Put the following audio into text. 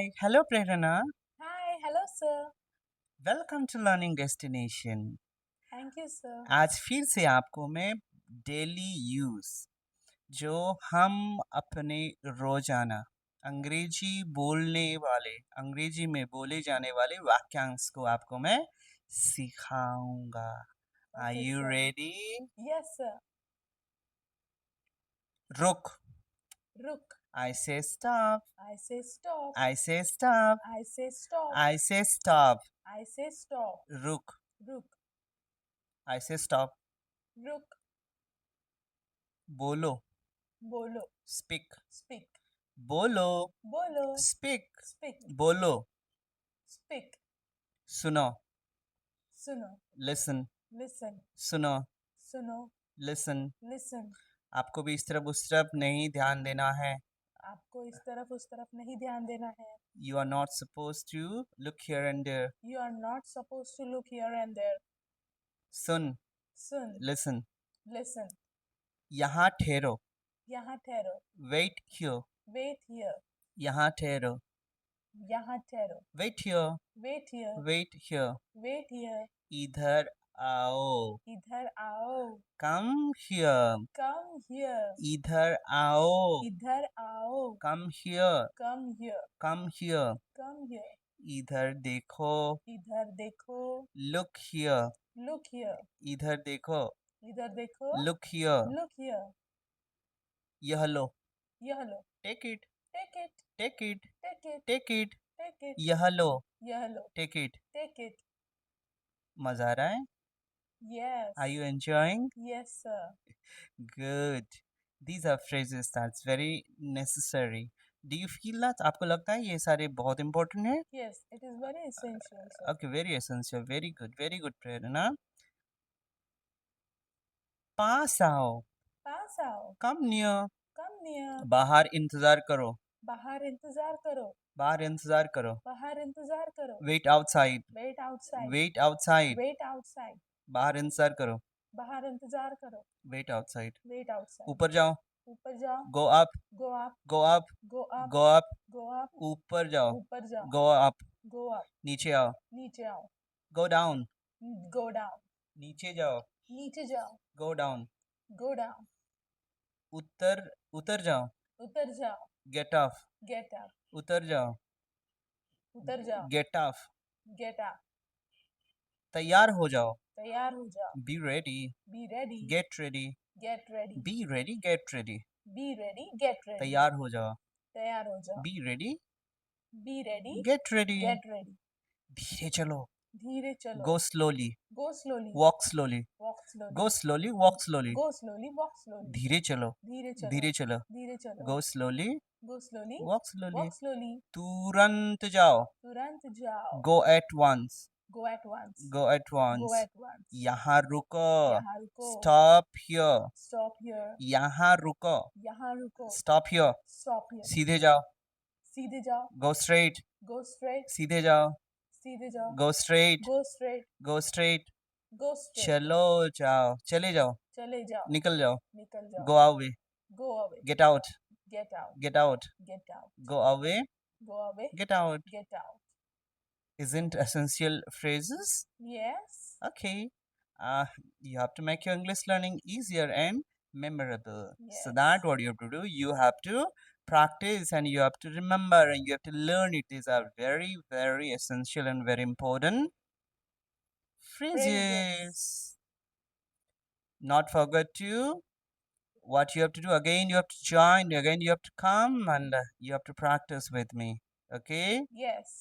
Hi, hello Prerana. Hi, hello sir. Welcome to learning destination. Thank you sir. आज फिर से आपको मैं डेली यूज जो हम अपने रोजाना अंग्रेजी में बोले जाने वाले वाक्यांश को आपको मैं सिखाऊंगा। Are Okay you sir. Ready? Yes sir. रुक। Ruk. आई से स्टॉप। I say stop. आई से स्टॉप। I say stop. आई से स्टॉप। I say stop. रुक। Ruk. आई से स्टॉप। Ruk. बोलो। Bolo. स्पीक। Speak. बोलो। Bolo. स्पीक। Speak. बोलो। Speak. सुनो। Suno. लिसन। Listen. सुनो। Suno. लिसन। Listen. आपको भी इस तरफ उस तरफ नहीं ध्यान देना है। आपको इस तरफ उस तरफ नहीं ध्यान देना है. You are not supposed to look here and there. You are not supposed to look here and there. Soon. Sun. Listen. Listen. यहाँ ठहरो। यहाँ ठहरो. Wait here. Wait here. यहाँ ठहरो। यहाँ ठहरो. Wait here. Wait here. Wait here. Wait here. इधर आओ। इधर आओ. Come here. Come here. इधर आओ। इधर आओ. Come here. Come here. Come here. Come here. इधर देखो। इधर देखो. Look here. Look here. इधर देखो। इधर देखो. Look here. Look here. यह लो। यह लो. Take it. Take it. Take it. Take it. Take it. Take it. यह लो। यह लो. Take it. Take it. मजा आ रहा है? Yes. Are you enjoying? Yes, sir. Good. These are phrases that's very necessary. Do you feel that? आपको लगता है ये सारे बहुत important है? Yes, it is very essential, sir. Okay, very essential. Very good प्रेरणा। पास आओ। पास आओ. Come near. Come near. बाहर इंतजार करो। बाहर इंतजार करो. बाहर इंतजार करो। बाहर इंतजार करो. Wait outside. Wait outside. Wait outside. Wait outside. बाहर इंतजार करो। बाहर इंतजार करो. Wait outside. Wait outside. ऊपर जाओ। ऊपर जाओ. Go up. Go up. Go up. Go up. Go up. Go up. ऊपर जाओ। ऊपर जाओ. Go up. Go up. नीचे आओ। नीचे आओ. Go down. Go down. नीचे जाओ। नीचे जाओ. Go down. Go down. उतर जाओ। उतर जाओ. Get off. Get up. उतर जाओ। उतर जाओ. Get off. Get up. तैयार हो जाओ। तैयार हो जाओ. Be ready. Be ready. Get ready. Get ready. Be ready. Get ready. Be ready. Get ready. तैयार हो जाओ। तैयार हो जाओ. Be ready. Be ready. Get ready. Get ready. धीरे चलो। धीरे चलो. Go slowly. Go slowly. Walk slowly. Walk slowly. Go slowly. Walk slowly. Go slowly. Walk slowly. धीरे चलो। धीरे चलो. धीरे चलो। धीरे चलो. Go slowly. Go slowly. Walk slowly. Walk slowly. तुरंत जाओ। तुरंत जाओ. Go at once. Go at once. Go at once. Go at once. यहाँ रुको। यहाँ रुको. Stop here. Stop here. यहाँ रुको। यहाँ रुको. Stop here. Stop here. सीधे जाओ। सीधे जाओ. Go straight. Go straight. सीधे जाओ। सीधे जाओ. Go straight. Go straight. Go straight. Go straight. चलो जाओ। चले जाओ। चले जाओ. निकल जाओ। निकल जाओ. Go away. Go away. Get out. Get out. Get out. Get out. Go away. Go away. Get out. Get out. Isn't essential phrases? Yes. Okay. You have to make your English learning easier and memorable. So Yes. that what you have to do, you have to practice and you have to remember and you have to learn it. These are very essential and very important phrases. Not forget to what you have to do. Again, you have to join. Again, you have to come and you have to practice with me. Okay. Yes.